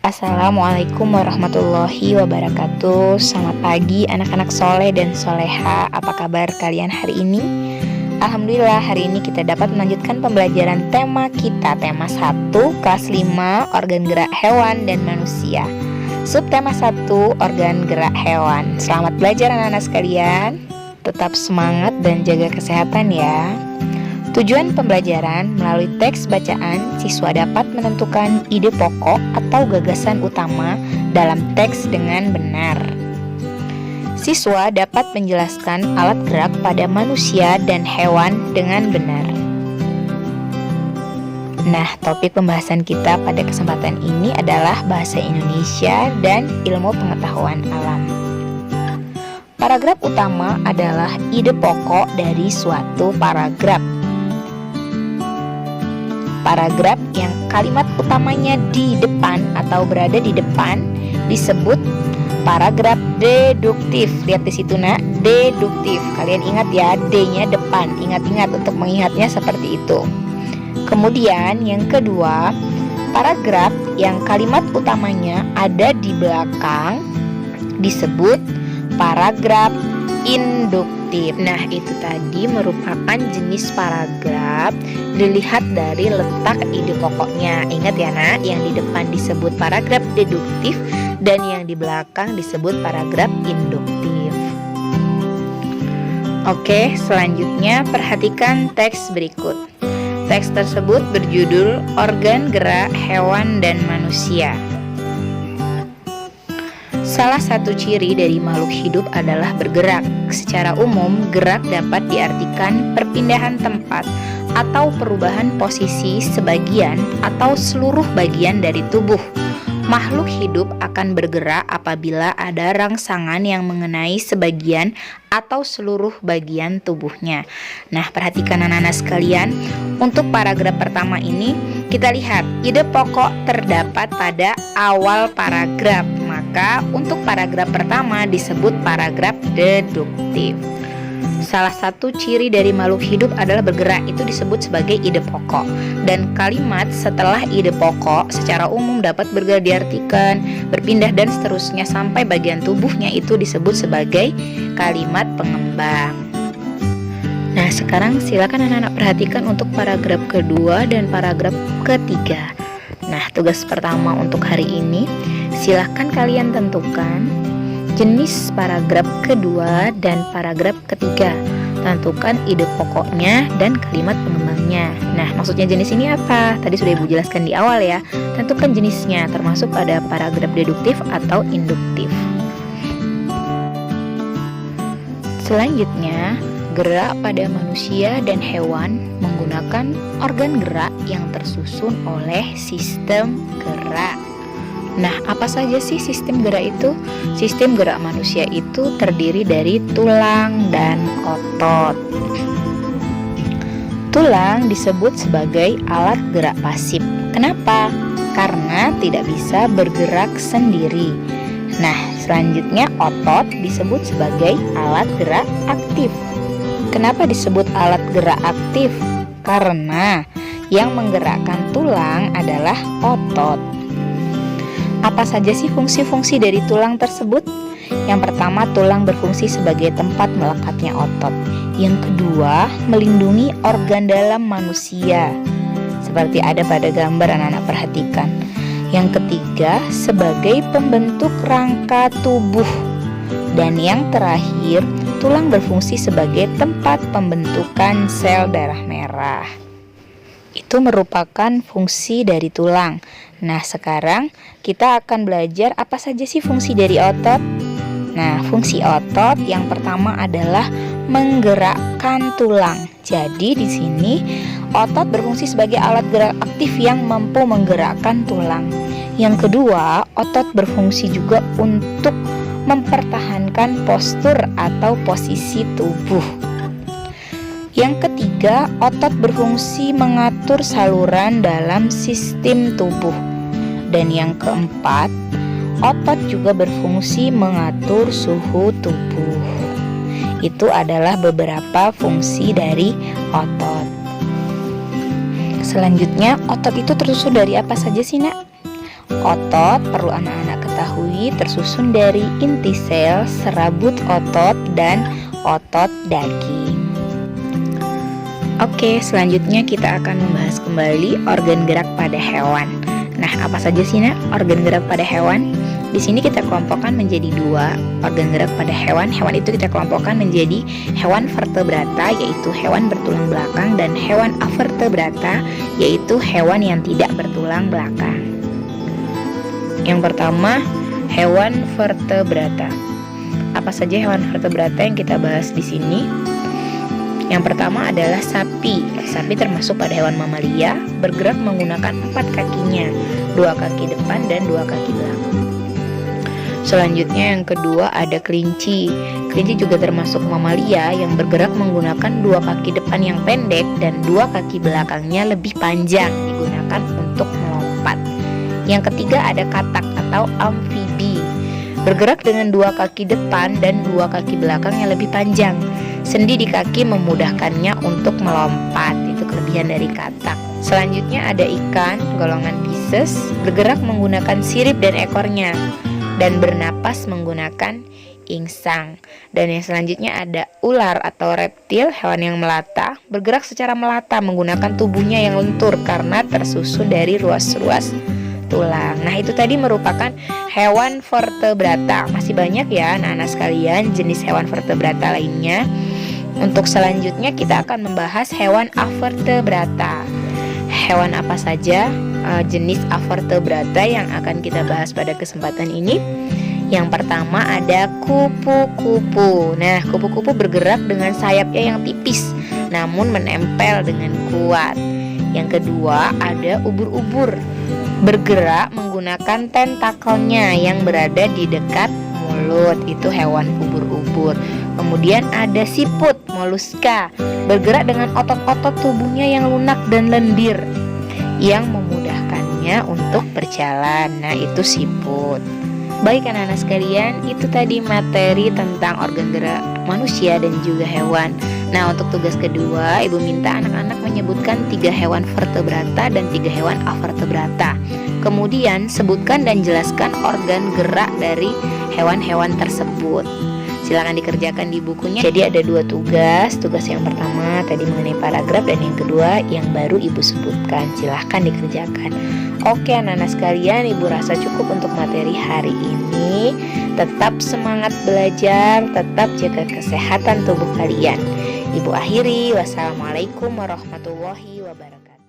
Assalamualaikum warahmatullahi wabarakatuh. Selamat pagi anak-anak soleh dan soleha. Apa kabar kalian hari ini? Alhamdulillah hari ini kita dapat melanjutkan pembelajaran tema kita. Tema 1 kelas 5 organ gerak hewan dan manusia. Subtema 1 organ gerak hewan. Selamat belajar anak-anak sekalian. Tetap semangat dan jaga kesehatan ya. Tujuan pembelajaran melalui teks bacaan, siswa dapat menentukan ide pokok atau gagasan utama dalam teks dengan benar. Siswa dapat menjelaskan alat gerak pada manusia dan hewan dengan benar. Nah, topik pembahasan kita pada kesempatan ini adalah bahasa Indonesia dan ilmu pengetahuan alam. Paragraf utama adalah ide pokok dari suatu paragraf. Paragraf yang kalimat utamanya di depan atau berada di depan disebut paragraf deduktif. Lihat di situ nak, deduktif. Kalian ingat ya, D-nya depan. Ingat-ingat untuk mengingatnya seperti itu. Kemudian yang kedua, paragraf yang kalimat utamanya ada di belakang disebut paragraf induktif. Nah, itu tadi merupakan jenis paragraf dilihat dari letak ide pokoknya. Ingat ya nak, yang di depan disebut paragraf deduktif dan yang di belakang disebut paragraf induktif. Oke, selanjutnya perhatikan teks berikut. Teks tersebut berjudul Organ Gerak Hewan dan Manusia. Salah satu ciri dari makhluk hidup adalah bergerak. Secara umum, gerak dapat diartikan perpindahan tempat atau perubahan posisi sebagian atau seluruh bagian dari tubuh. Makhluk hidup akan bergerak apabila ada rangsangan yang mengenai sebagian atau seluruh bagian tubuhnya. Nah, perhatikan anak-anak sekalian, untuk paragraf pertama ini kita lihat ide pokok terdapat pada awal paragraf. Maka untuk paragraf pertama disebut paragraf deduktif. Salah satu ciri dari makhluk hidup adalah bergerak, itu disebut sebagai ide pokok. Dan kalimat setelah ide pokok secara umum dapat bergerak diartikan, berpindah dan seterusnya sampai bagian tubuhnya, itu disebut sebagai kalimat pengembang. Nah, sekarang silakan anak-anak perhatikan untuk paragraf kedua dan paragraf ketiga. Nah, tugas pertama untuk hari ini, silakan kalian tentukan jenis paragraf kedua dan paragraf ketiga. Tentukan ide pokoknya dan kalimat pengembangnya. Nah, maksudnya jenis ini apa? Tadi sudah Ibu jelaskan di awal ya. Tentukan jenisnya, termasuk pada paragraf deduktif atau induktif. Selanjutnya, gerak pada manusia dan hewan menggunakan organ gerak yang tersusun oleh sistem gerak. Nah, apa saja sih sistem gerak itu? Sistem gerak manusia itu terdiri dari tulang dan otot. Tulang disebut sebagai alat gerak pasif. Kenapa? Karena tidak bisa bergerak sendiri. Nah, selanjutnya otot disebut sebagai alat gerak aktif. Kenapa disebut alat gerak aktif? Karena yang menggerakkan tulang adalah otot. Apa saja sih fungsi-fungsi dari tulang tersebut? Yang pertama, tulang berfungsi sebagai tempat melekatnya otot. Yang kedua, melindungi organ dalam manusia, seperti ada pada gambar anak-anak perhatikan. Yang ketiga, sebagai pembentuk rangka tubuh. Dan yang terakhir, tulang berfungsi sebagai tempat pembentukan sel darah merah. Itu merupakan fungsi dari tulang. Nah, sekarang kita akan belajar apa saja sih fungsi dari otot. Nah, fungsi otot yang pertama adalah menggerakkan tulang. Jadi di sini otot berfungsi sebagai alat gerak aktif yang mampu menggerakkan tulang. Yang kedua, otot berfungsi juga untuk mempertahankan postur atau posisi tubuh. Yang ketiga, otot berfungsi mengatur saluran dalam sistem tubuh. Dan yang keempat, otot juga berfungsi mengatur suhu tubuh. Itu adalah beberapa fungsi dari otot. Selanjutnya, otot itu tersusun dari apa saja sih nak? Otot perlu anak-anak ketahui tersusun dari inti sel, serabut otot, dan otot daging. Oke, selanjutnya kita akan membahas kembali organ gerak pada hewan. Nah, apa saja sih organ gerak pada hewan? Di sini kita kelompokkan menjadi dua organ gerak pada hewan. Hewan itu kita kelompokkan menjadi hewan vertebrata, yaitu hewan bertulang belakang, dan hewan avertebrata, yaitu hewan yang tidak bertulang belakang. Yang pertama, hewan vertebrata. Apa saja hewan vertebrata yang kita bahas di sini? Yang pertama adalah sapi. Sapi termasuk pada hewan mamalia, bergerak menggunakan 4 kakinya, 2 kaki depan dan 2 kaki belakang. Selanjutnya yang kedua ada kelinci. Kelinci juga termasuk mamalia yang bergerak menggunakan 2 kaki depan yang pendek dan 2 kaki belakangnya lebih panjang, digunakan untuk melompat. Yang ketiga ada katak atau amfibi, bergerak dengan 2 kaki depan dan 2 kaki belakang yang lebih panjang. Sendi di kaki memudahkannya untuk melompat, itu kelebihan dari katak. Selanjutnya ada ikan golongan Pisces, bergerak menggunakan sirip dan ekornya, dan bernapas menggunakan insang. Dan yang selanjutnya ada ular atau reptil, hewan yang melata, bergerak secara melata menggunakan tubuhnya yang lentur karena tersusun dari ruas-ruas tulang. Nah, itu tadi merupakan hewan vertebrata. Masih banyak ya anak-anak sekalian jenis hewan vertebrata lainnya. Untuk selanjutnya kita akan membahas hewan avertebrata. Hewan apa saja jenis avertebrata yang akan kita bahas pada kesempatan ini? Yang pertama ada kupu-kupu. Nah, kupu-kupu bergerak dengan sayapnya yang tipis namun menempel dengan kuat. Yang kedua ada ubur-ubur, bergerak menggunakan tentakelnya yang berada di dekat mulut, itu hewan ubur-ubur. Kemudian ada siput, moluska, bergerak dengan otot-otot tubuhnya yang lunak dan lendir yang memudahkannya untuk berjalan. Nah, itu siput. Baik anak-anak sekalian, itu tadi materi tentang organ gerak manusia dan juga hewan. Nah, untuk tugas kedua, Ibu minta anak-anak menyebutkan 3 hewan vertebrata dan 3 hewan avertebrata. Kemudian sebutkan dan jelaskan organ gerak dari hewan-hewan tersebut. Silakan dikerjakan di bukunya. Jadi ada 2 tugas. Tugas yang pertama tadi mengenai paragraf, dan yang kedua yang baru Ibu sebutkan. Silahkan dikerjakan. Oke anak-anak sekalian, Ibu rasa cukup untuk materi hari ini. Tetap semangat belajar, tetap jaga kesehatan tubuh kalian. Ibu akhiri, wassalamualaikum warahmatullahi wabarakatuh.